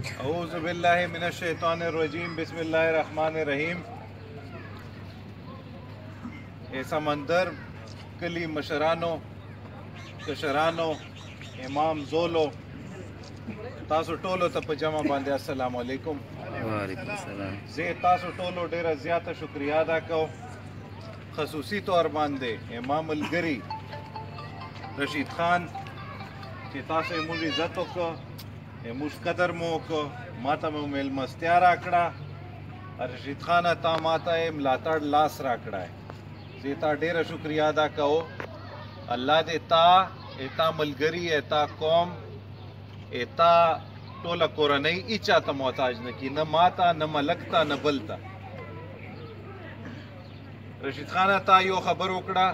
अऊज़ु बिल्लाहि मिनश्शैतानिर्रजीम बिस्मिल्लाहिर्रहमानिर्रहीम। ए समंदर कली मशरानो कशरानो इमाम ज़ोलो तासु टोलो त په جمع باندې السلام علیکم وعلیکم السلام زه تاسو ټولو ډیره زیاته شکریا ادا کوم خصوصي طور باندې امام ملګری رشید خان چې تاسو یې موږ عزت وکړو موږ قدر مو وکړو ماته مو میلمستیا راکړه رشید خان تا ماته یې ملاتړ لاس راکړی زه تا ډیره شکریا ادا کوم الله دې تا ملګری تا قوم تا ټوله کورنۍ هیچا ته محتاج نه کړي نه ماته نه ملک ته نه بل ته رشید خانه تا یو خبر وکړه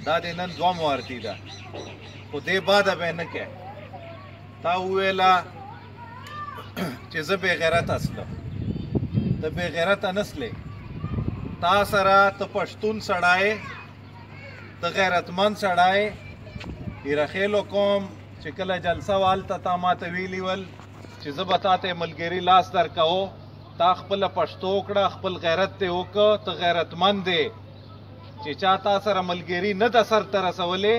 دا د نن دوه موارتي ده خو دې باده به نه کوې تا وویله چې زه بې غیرته اصلم ته بې غیرته نسلې تا سره ته پښتون سړی ته غیرتمند سړی ایرخیلو کوم چې کله جلسه والته تا ماته ویلي ول چې زه به تا ته ملګري لاس درکوو تا خپله پښتو وکړه خپل غیرت ته وکړه ته غیرتمند دی چې چا تا سره ملګري نه ده سر ته رسولې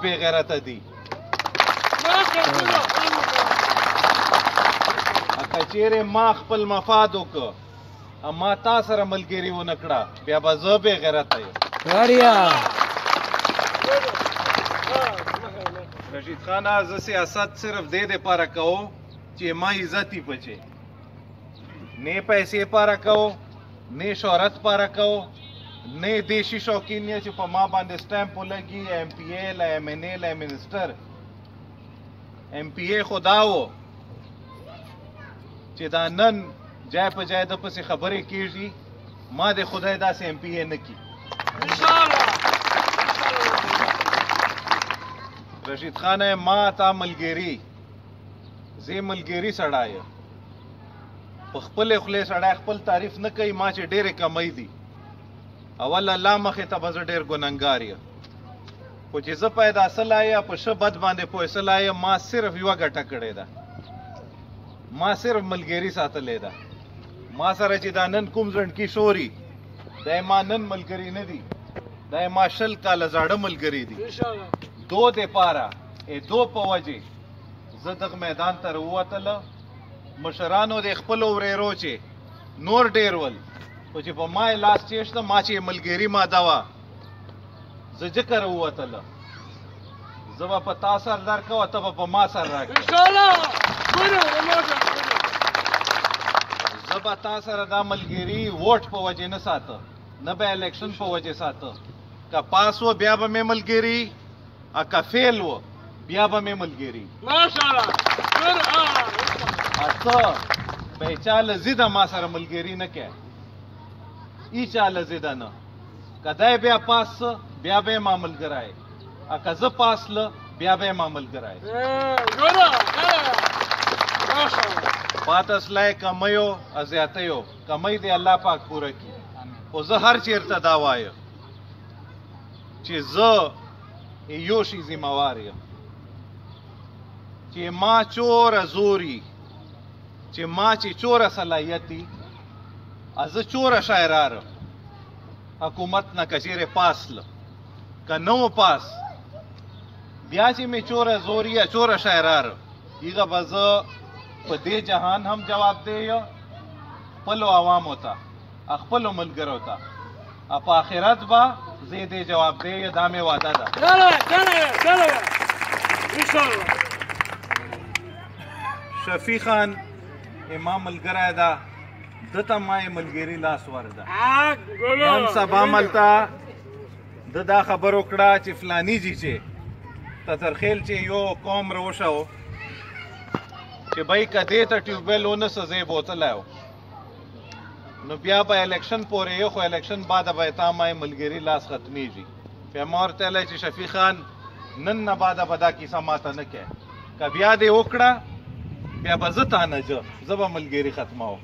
بې غیرته دي که چیرې ما خپل مفاد وکړه اما تا سره ملګري ونه کړه بیا به زه بې غیرته یم رشید خانه زه سیاست صرف دې دپاره کوم چې ما عزت یې بچې نه پیسې پاره کوو نه شهرت پاره کوو نه دیشي شوقین یې چې په ما باندې سټمپ ولګي ایم پی ای له ایم این ای له منسټر ایم پی ای خو دا و چې دا نن جای په جای د پسې خبرې کېږي ما د خدای داسې ایم پی ای نه کړي رشید خانه ما تا ملګري زه ملګري سړی یم په خپلې خولې سړی خپل تعریف نه کوي ما چې ډېرې کمۍ دي اول الله مخې ته به زه ډېر ګنهګار یم خو چې زه پیدا سلی یم په ښه بد باندې پوه سلی یم ما صرف یوه ګټه کړې ده ما صرف ملګري ساتلی ده ما سره چې دا نن کوم زڼکي شوري دا یې ما نن ملګري نه دي دا یې ما 20 کاله زاړه ملګري دي دو دپاره دو په وجې زه دغه میدان ته راووتله مشرانو د خپلو ورېرو چې نور ډېر ول خو چې په ما یې لاس چېشته ما چې ملګري ماده وه زه ځکه راووتله زه به په تا سر درکوه ته به په ما سر راکړې زه به تا سره دا ملګري ووټ په وجې نه ساته نه به الیکشن په وجې ساته که پاس و بیا به مې ملګري که فیل و بیا به مې ملګري ته به یې چا له ضده ما سره ملګري نه کوې ای چا له ضده نه که دی بیا پاس بیا به یې ما ملګری که زه پاس له بیا به یې ما ملګری پاته سلی کمیو زیاتیو کمی دی الله پاک پوره کړي خو زه هر چېرته دا وایم چې زه یو شي ذمهوار یم چې ما چوره زوري چې ما چې چوره صلاحیتي زه چوره شاعراره حکومت نه که چېرې پاسله که نه و پاس بیا چې مې چوره زوري یا چوره شاعراره هغه به زه په دې جهان هم جوابدeh یم خپلو عوامو ته خپلو ملګرو ته په آخرت به زه دې جوابدeh یم دا مې وعده ده شفیع خان امام ملګری ده ده ته ما یې ملګري لاس ورده نن سبا ملته ده دا خبر وکړه چې فلاني جي چې تترخیل چې یو قوم روشه و چې بای که دې ته ټیوبویل ونسه زه یې بوتلی و نو بیا به الیکشن پورې یو خو الیکشن بعده به تا ما یې ملګري لاس ختمیږي بیا ما ورته ویلی چې شفیع خان نن نه بعده به دا کیسه ماته نه کوې که بیا دې وکړه بیا به زه تا نه زه به ملګري ختموم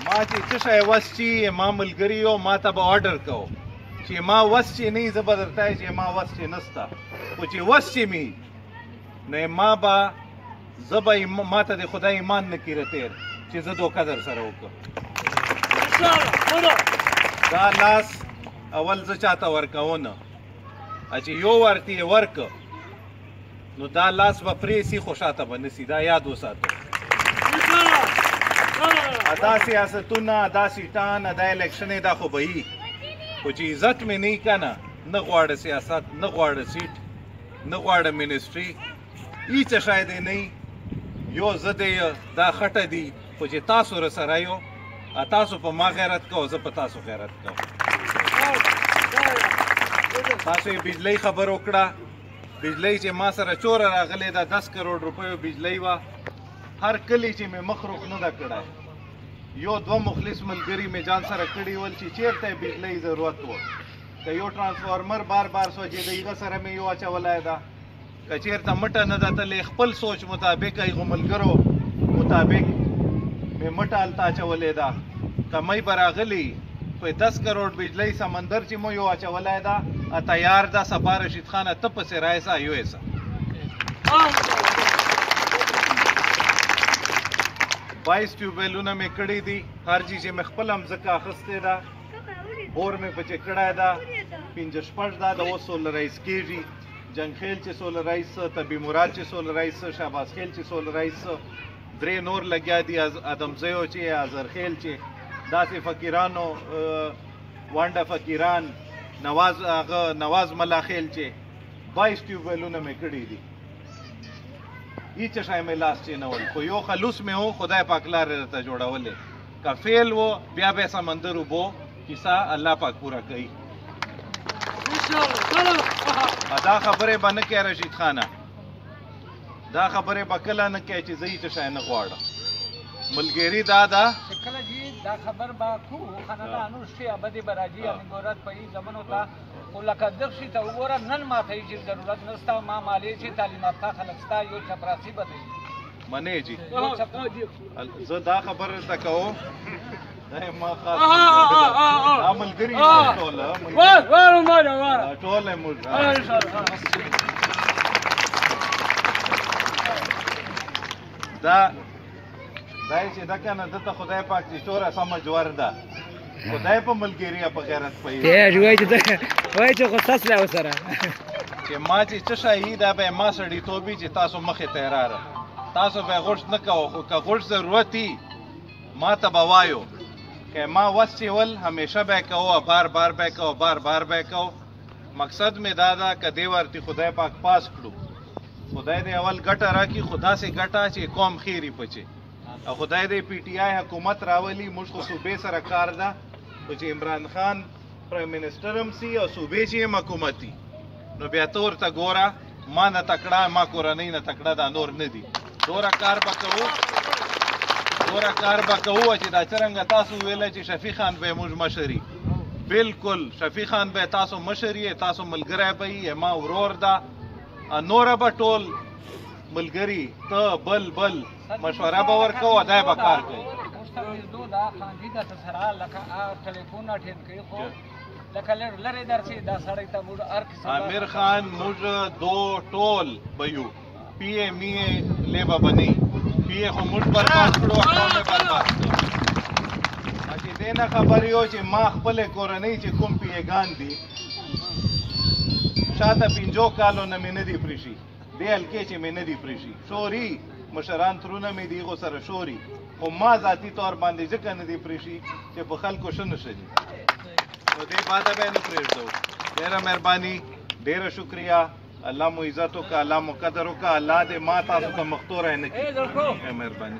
ما چې څه شی وس چې ما ملګري یو ما ته به آرډر کوو چې ما وس چې نه زه به درته چې ما وس چې نسته خو چې وس چې مې نو ما ته د خدای ایمان نه کیره تیر چې زه دوکه در سره وکړم دا لاس اول زه چاته ورکونه چې یو ورته یې ورکه نو دا لاس به پرېسي خو شاته به نسي دا یاد وساتو دا سیاستونه دا سیټان دا الیکشنې دا خو به یي خو چې عزت مې نه که نه نه غواړه سیاست نه غواړه سیټ نه غواړه منسټري هیڅ شی دی نه یو زه دی دا خټه دي خو چې تاسو رسره یو تاسو په ما غیرت کوو زه په تاسو غیرت کوم تاسو یې بجلۍ خبر وکړه بجلۍ چې ما سره چوره راغلې ده 10 کروڑ روپیو بجلۍ وه هر کلی چې مې مخ روک نه ده کړی یو دوه مخلص ملګري مې ځان سره کړي ول چې چېرته یې بجلۍ ضرورت و که یو ټرانسفارمر بار بار سوځېده هغه سره مې یو اچولی ده که چېرته مټه نه ده تللی خپل سوچ مطابق هغو ملګرو مطابق مې مټه هلته اچولې ده کمی به راغلي خو 10 کروڑ بجلۍ سمندر چې مو یو اچولی ده تیار ده صفا رشید خانه ته پسې رایسه یویسه بایس ټیوبویلونه مې کړي دي هر چیز یې مې خپل هم ځکه اخیستې ده بور مې پکې کړی ده 5-6 ده د اوس سولرایز کېږي جنګ خیل چې سولرایز څه طبي مراد چې سولرایز څه شهباز خیل چې سولرایز څه 3 نور لګیا دي ادمزیو چې ازر خیل چې داسې فقیرانو وانډه فقیران نواز ملا خیل چې 22 ټیوبویلونه مې کړي دي هیڅ شی مې لاس چې نه ول خو یو خلوص مې و خدای پاک لارې راته جوړولې که فیل و بیا به سمندر اوبو کیسه الله پاک پوره کوي دا خبرې به نه کوې رشید خانه دا خبرې به کله نه کوې چې زه هیڅ شی نه غواړم ملګري دا ده کله جی دا خبر با کو خاندانو شي ابدي براجي ان ګورات پي زمنو تا ولکه دغشي ته وګوره نن ما ته هیڅ ضرورت نشته ما مالي چې تعلیمات خلک ستا یو چپراسی بده منې جی زه دا خبر ته کوم ما خاص ملګري ټول ټول موږ دا چې دا کنه دته خدای پاک دې توره سمجھ ورده خدای په ملګری په غیرت پي وای چې غصص له سره چې ما چې څه شي دا به ما سړی توبې چې تاسو مخه تیراره تاسو به غوښ نه کوو خو که غوښ ضرورتي ما ته بوایو که ما وسیول همیشه به کوو بار بار به کوو بار بار به کوو مقصد می دا ده که دی ورته خدای پاک پاس کړو خدای دې اول ګټه راکړي خدا سي ګټه چې قوم خیری پچي او خدای دې پی ټی آی حکومت راولي موږ خو صوبې سره کار ده چې عمران خان پرایم منسټر هم سي او صوبې چې حکومتي نو بیا تور ته ګوره ما نه تکړه ما کورنۍ نه تکړه دا نور نه دي دوره کار به کوو چې دا څرنګه تاسو ویله چې شفیع خان به موږ مشري بالکل شفیع خان به تاسو مشري تاسو ملګری به یې ما ورور ده نوره به ټول ملګري ته بل مشوره به ورکوو دا به کار کوي امیر خان موږ دو ټول به یو پی اے می اے لیبه بنی پی اے خو موږ برباد کړو اقوام برباد کړو چې دې نه خبر یو چې ما خپلې کورنۍ چې کوم پی اے ګان دي شاته 50 کالو نه مې نه دي پرېښي دې هلکې چې مې نه دي پرېښي شوري مشران ترونه مې دي هغو سره شوري خو ما ذاتي طور باندې ځکه نه دي پرېښي چې په خلکو ښه نه ښه دي نو دې باده به یې نه پرېږدو ډېره مهرباني ډېره شکریه الله مو عزت وکړه الله مو قدر وکړه الله دې ما تاسو ته مختوری نه کړي مهرباني